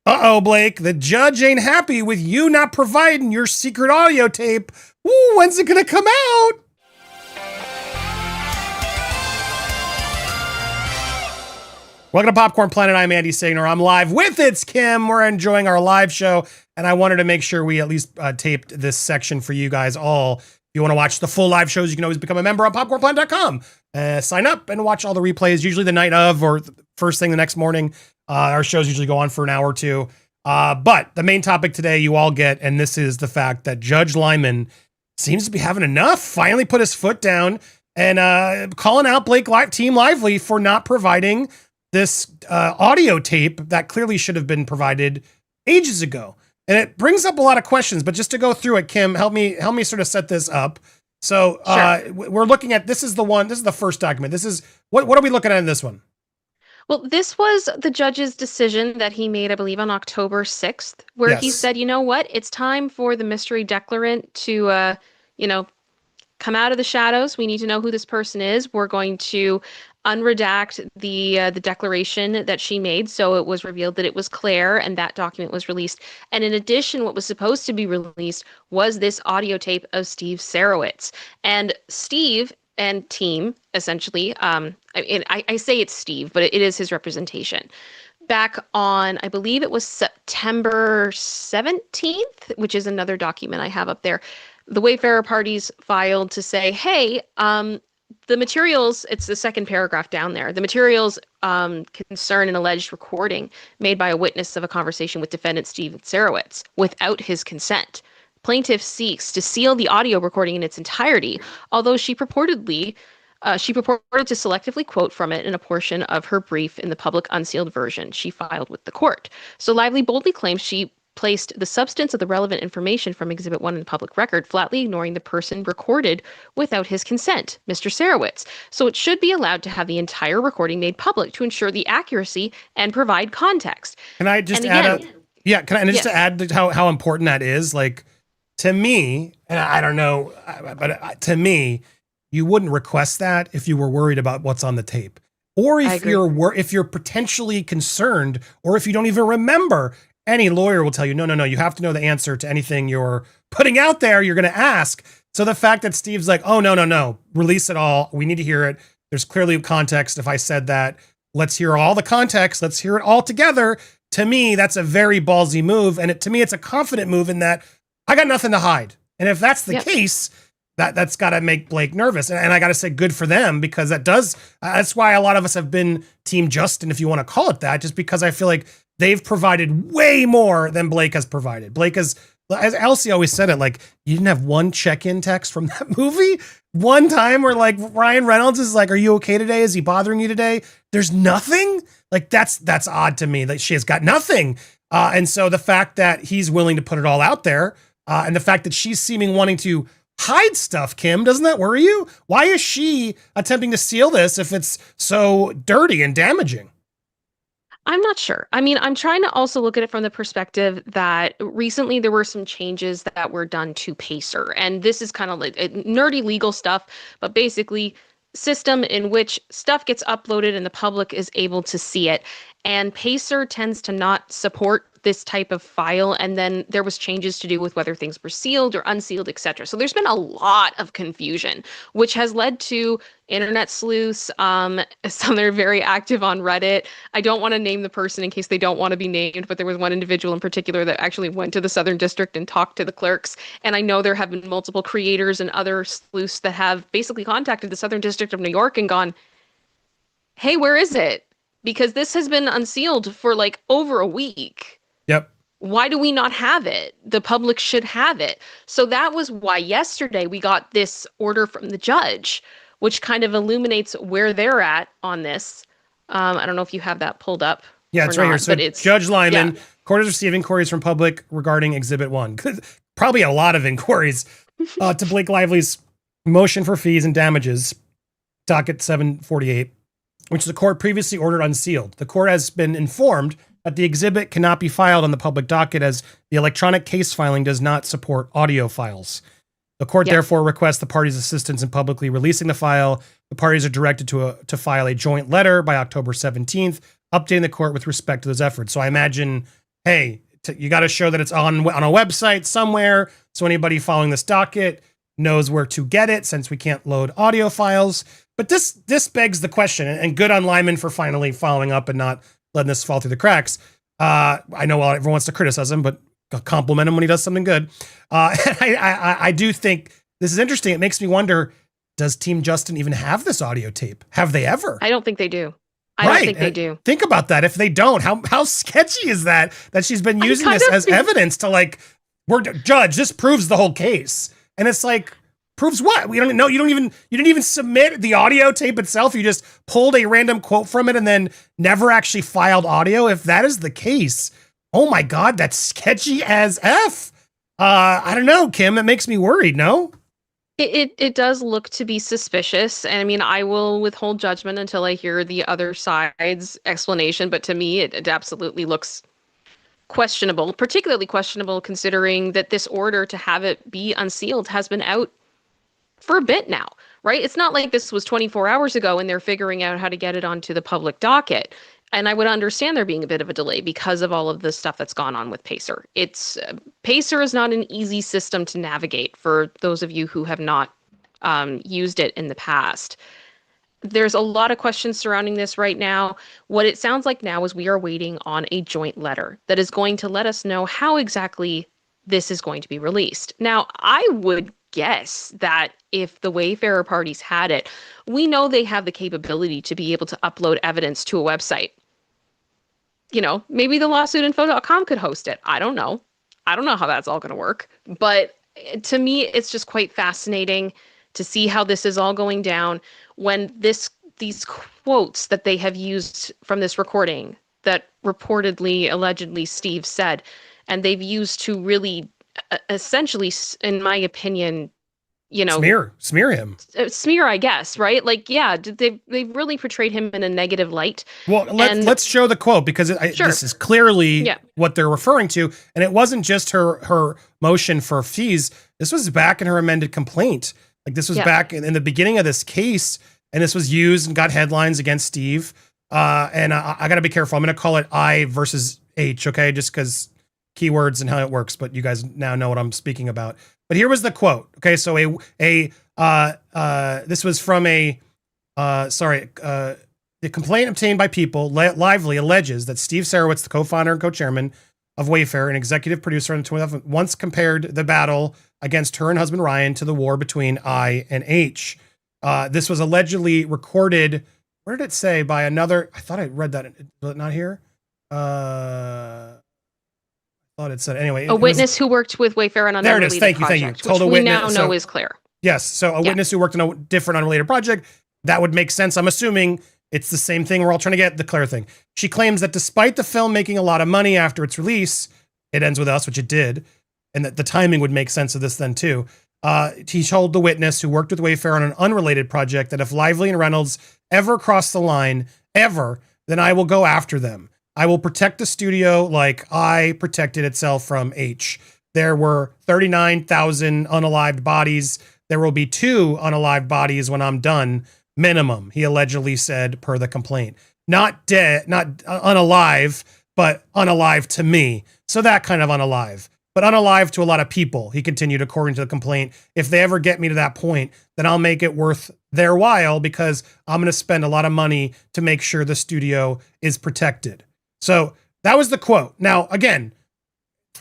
Uh-oh, Blake, the judge ain't happy with you not providing your secret audio tape. Ooh, when's it gonna come out? Welcome to Popcorn Planet. I'm Andy Signore. I'm live with It's Kim. We're enjoying our live show, and I wanted to make sure we at least taped this section for you guys all. If you want to watch the full live shows, you can always become a member on PopcornedPlanet.com. Sign up and watch all the replays, usually the night of or first thing the next morning. Our shows usually go on for an hour or two. But the main topic today you all get, and this is the fact that Judge Lyman seems to be having enough, finally put his foot down and calling out Team Lively for not providing this audio tape that clearly should have been provided ages ago. And it brings up a lot of questions, but just to go through it, Kim, help me sort of set this up. So sure. We're looking at, this is the first document. This is, what are we looking at in this one? Well, this was the judge's decision that he made, I believe, on October 6th, where he said, you know what, it's time for the mystery declarant to, come out of the shadows. We need to know who this person is. We're going to unredact the declaration that she made. So it was revealed that it was Claire, and that document was released. And in addition, what was supposed to be released was this audio tape of Steve Sarowitz. And Steve and team, essentially, I say it's Steve, but it is his representation. Back on, I believe it was September 17th, which is another document I have up there, the Wayfarer parties filed to say, hey, the materials, it's the second paragraph down there, the materials concern an alleged recording made by a witness of a conversation with defendant Steve Sarowitz without his consent. Plaintiff seeks to seal the audio recording in its entirety, although she purported to selectively quote from it in a portion of her brief in the public unsealed version she filed with the court. So Lively boldly claims she placed the substance of the relevant information from Exhibit 1 in the public record, flatly ignoring the person recorded without his consent, Mr. Sarowitz. So it should be allowed to have the entire recording made public to ensure the accuracy and provide context. Can I just add how important that is? Like, to me, and I don't know, but to me, you wouldn't request that if you were worried about what's on the tape, or if you're potentially concerned, or if you don't even remember. Any lawyer will tell you, no, you have to know the answer to anything you're putting out there. You're going to ask. So the fact that Steve's like, oh, no, release it all. We need to hear it. There's clearly context. If I said that, let's hear all the context. Let's hear it all together. To me, that's a very ballsy move. And to me, it's a confident move in that I got nothing to hide. And if that's the case, that's got to make Blake nervous. And I got to say good for them, because that's why a lot of us have been Team Justin, if you want to call it that, just because I feel like they've provided way more than Blake has provided. Blake has, as Elsie always said it, like, you didn't have one check-in text from that movie one time where like Ryan Reynolds is like, are you okay today? Is he bothering you today? There's nothing. Like, that's odd to me that she has got nothing. And so the fact that he's willing to put it all out there, and the fact that she's seeming wanting to hide stuff, Kim, doesn't that worry you? Why is she attempting to seal this if it's so dirty and damaging? I'm not sure. I mean, I'm trying to also look at it from the perspective that recently there were some changes that were done to Pacer. And this is kind of like nerdy legal stuff, but basically system in which stuff gets uploaded and the public is able to see it. And Pacer tends to not support this type of file. And then there was changes to do with whether things were sealed or unsealed, etc. So there's been a lot of confusion, which has led to internet sleuths. Some that are very active on Reddit. I don't want to name the person in case they don't want to be named, but there was one individual in particular that actually went to the Southern District and talked to the clerks. And I know there have been multiple creators and other sleuths that have basically contacted the Southern District of New York and gone, hey, where is it? Because this has been unsealed for like over a week. Yep. Why do we not have it? The public should have it. So that was why yesterday we got this order from the judge, which kind of illuminates where they're at on this. I don't know if you have that pulled up. Yeah, it's right here. So Judge Lyman, court is receiving inquiries from public regarding Exhibit 1. Probably a lot of inquiries to Blake Lively's motion for fees and damages, docket 748, which the court previously ordered unsealed. The court has been informed that the exhibit cannot be filed on the public docket as the electronic case filing does not support audio files. The court therefore requests the parties' assistance in publicly releasing the file. The parties are directed to file a joint letter by October 17th, updating the court with respect to those efforts. So I imagine hey, you got to show that it's on a website somewhere, so anybody following this docket knows where to get it, since we can't load audio files. But this begs the question, and good on Lyman for finally following up and not letting this fall through the cracks. I know everyone wants to criticize him, but compliment him when he does something good. I do think this is interesting. It makes me wonder, does Team Justin even have this audio tape? Have they ever? I don't think they do. I don't think they do. Think about that. If they don't, how sketchy is that she's been using this as evidence to like, judge, this proves the whole case. And it's like, proves what? We don't know. You didn't even submit the audio tape itself. You just pulled a random quote from it and then never actually filed audio. If that is the case, oh my God, that's sketchy as F. I don't know, Kim, it makes me worried. No? It does look to be suspicious. And I mean, I will withhold judgment until I hear the other side's explanation. But to me, it absolutely looks questionable, particularly questionable considering that this order to have it be unsealed has been out for a bit now, right? It's not like this was 24 hours ago and they're figuring out how to get it onto the public docket. And I would understand there being a bit of a delay because of all of the stuff that's gone on with Pacer. Pacer is not an easy system to navigate for those of you who have not used it in the past. There's a lot of questions surrounding this right now. What it sounds like now is we are waiting on a joint letter that is going to let us know how exactly this is going to be released. Now, I would guess that if the Wayfarer parties had it, we know they have the capability to be able to upload evidence to a website. You know, maybe the lawsuitinfo.com could host it. I don't know. I don't know how that's all going to work. But to me, it's just quite fascinating to see how this is all going down when these quotes that they have used from this recording that reportedly, allegedly Steve said, and they've used to really essentially, in my opinion, you know, smear him, I guess, right? Like, yeah, they've really portrayed him in a negative light. Well, let's show the quote, because this is clearly what they're referring to. And it wasn't just her motion for fees. This was back in her amended complaint. Like, this was back in the beginning of this case, and this was used and got headlines against Steve. And I got to be careful. I'm going to call it I versus H, okay? Just because keywords and how it works, but you guys now know what I'm speaking about. But here was the quote. Okay, so this was from the complaint obtained by People Lively alleges that Steve Sarowitz, the co-founder and co-chairman of Wayfair and executive producer in 2011, once compared the battle against her and husband Ryan to the war between I and H. This was allegedly recorded. Where did it say? By another? I thought I read that. Was it not here? Thought it said anyway. A witness who worked with Wayfair on an unrelated project. Thank you. Told a witness, we now know is clear. Yes, so a witness who worked on a different unrelated project. That would make sense. I'm assuming it's the same thing. We're all trying to get the clear thing. She claims that despite the film making a lot of money after its release, it ends with us, which it did, and that the timing would make sense of this then too. He told the witness who worked with Wayfair on an unrelated project that if Lively and Reynolds ever cross the line, then I will go after them. I will protect the studio like I protected itself from H. There were 39,000 unalived bodies. There will be 2 unalived bodies when I'm done, minimum, he allegedly said per the complaint. Not dead, not unalive, but unalive to me. So that kind of unalive, but unalive to a lot of people, he continued, according to the complaint. If they ever get me to that point, then I'll make it worth their while, because I'm going to spend a lot of money to make sure the studio is protected. So that was the quote. Now, again,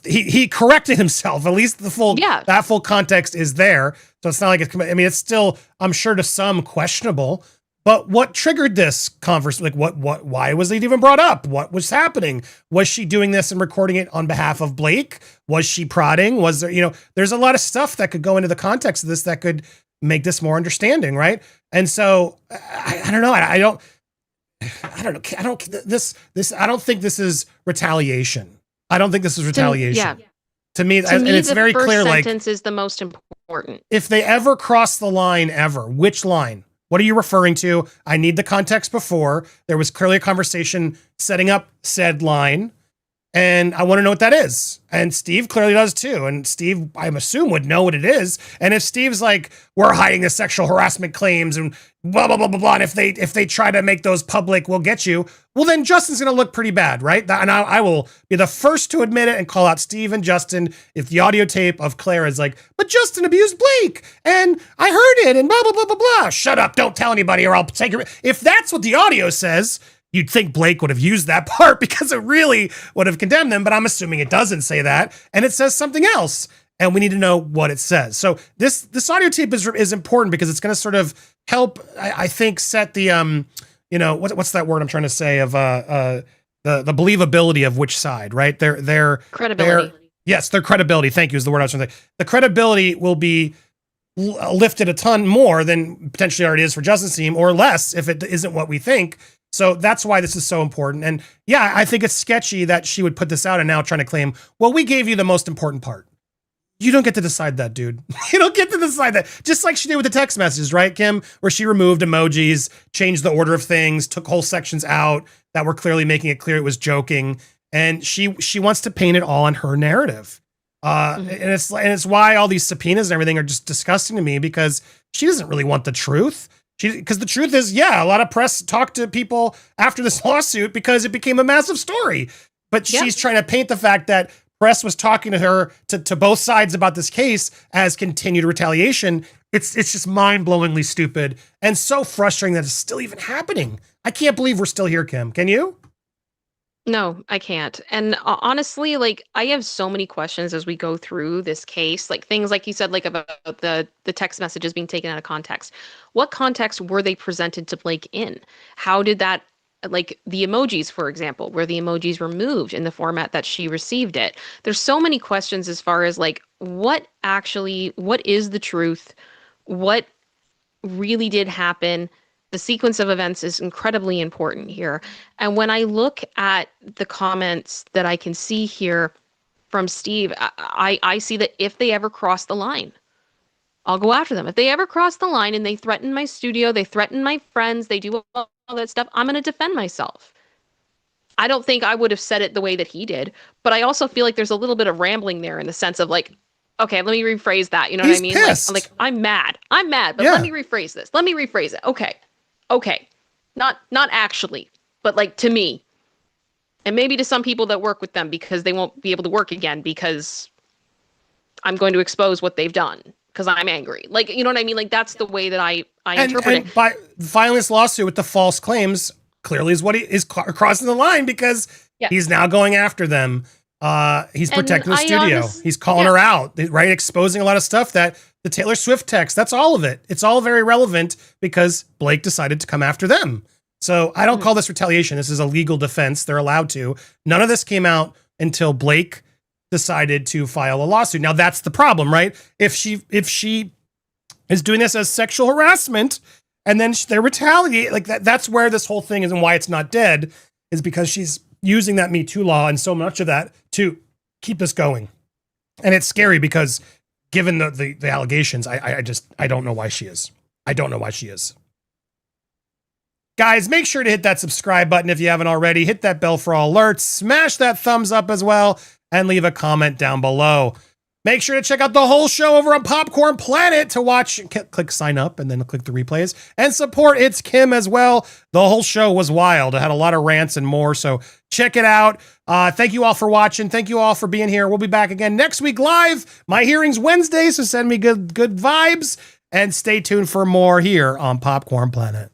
he corrected himself. At least that full context is there. So it's not like it's still, I'm sure, to some questionable. But what triggered this conversation? Like, why was it even brought up? What was happening? Was she doing this and recording it on behalf of Blake? Was she prodding? Was there, there's a lot of stuff that could go into the context of this that could make this more understanding, right? And so I don't know. I don't think this is retaliation. I don't think this is retaliation. To me, and it's very clear. The first sentence is the most important. If they ever cross the line, which line? What are you referring to? I need the context before. There was clearly a conversation setting up said line, And I want to know what that is. And Steve clearly does too. And Steve, I assume, would know what it is. And if Steve's like, we're hiding the sexual harassment claims and blah, blah, blah, blah, blah. And if they try to make those public, we'll get you. Well, then Justin's going to look pretty bad, right? And I will be the first to admit it and call out Steve and Justin if the audio tape of Claire is like, but Justin abused Blake and I heard it and blah, blah, blah, blah, blah. Shut up. Don't tell anybody or I'll take it. If that's what the audio says, you'd think Blake would have used that part because it really would have condemned them, but I'm assuming it doesn't say that, and it says something else, and we need to know what it says. So this audio tape is important because it's going to sort of help, I think, set the what's that word I'm trying to say of the believability of which side, right? Their credibility. Their credibility. Thank you is the word I was trying to say. The credibility will be lifted a ton more than potentially already is for Justin's team, or less if it isn't what we think. So that's why this is so important. And yeah, I think it's sketchy that she would put this out and now trying to claim, well, we gave you the most important part. You don't get to decide that, dude. You don't get to decide that. Just like she did with the text messages, right, Kim? Where she removed emojis, changed the order of things, took whole sections out that were clearly making it clear it was joking. And she wants to paint it all on her narrative. And it's why all these subpoenas and everything are just disgusting to me, because she doesn't really want the truth. Because the truth is, yeah, a lot of press talked to people after this lawsuit because it became a massive story. But she's trying to paint the fact that press was talking to her to both sides about this case as continued retaliation. It's just mind-blowingly stupid and so frustrating that it's still even happening. I can't believe we're still here, Kim. Can you? No, I can't. And honestly, like, I have so many questions as we go through this case, like things like you said, like about the text messages being taken out of context. What context were they presented to Blake in? How did that, like the emojis, for example, were the emojis removed in the format that she received it? There's so many questions as far as like, what is the truth? What really did happen? The sequence of events is incredibly important here. And when I look at the comments that I can see here from Steve, I see that if they ever cross the line, I'll go after them. If they ever cross the line and they threaten my studio, they threaten my friends, they do all that stuff, I'm going to defend myself. I don't think I would have said it the way that he did, but I also feel like there's a little bit of rambling there in the sense of like, okay, let me rephrase that. You know what I mean? Pissed. Like I'm mad, but let me rephrase this. Let me rephrase it. Okay. Not actually, but like to me, and maybe to some people that work with them, because they won't be able to work again because I'm going to expose what they've done because I'm angry. Like, you know what I mean? Like that's the way that I interpret it. By filing this lawsuit with the false claims clearly is what he is crossing the line, because he's now going after them. He's protecting the studio. He's calling her out, right? Exposing a lot of stuff that the Taylor Swift text, that's all of it. It's all very relevant because Blake decided to come after them. So I don't call this retaliation. This is a legal defense. They're allowed to. None of this came out until Blake decided to file a lawsuit. Now that's the problem, right? If she is doing this as sexual harassment and then they retaliate like that, that's where this whole thing is, and why it's not dead is because she's using that Me Too law and so much of that to keep this going. And it's scary because given the allegations, I don't know why she is. I don't know why she is. Guys, make sure to hit that subscribe button if you haven't already. Hit that bell for all alerts. Smash that thumbs up as well. And leave a comment down below. Make sure to check out the whole show over on Popcorn Planet to watch. Click sign up and then click the replays. And support It's Kim as well. The whole show was wild. I had a lot of rants and more. So check it out. Thank you all for watching. Thank you all for being here. We'll be back again next week live. My hearing's Wednesday, so send me good vibes. And stay tuned for more here on Popcorn Planet.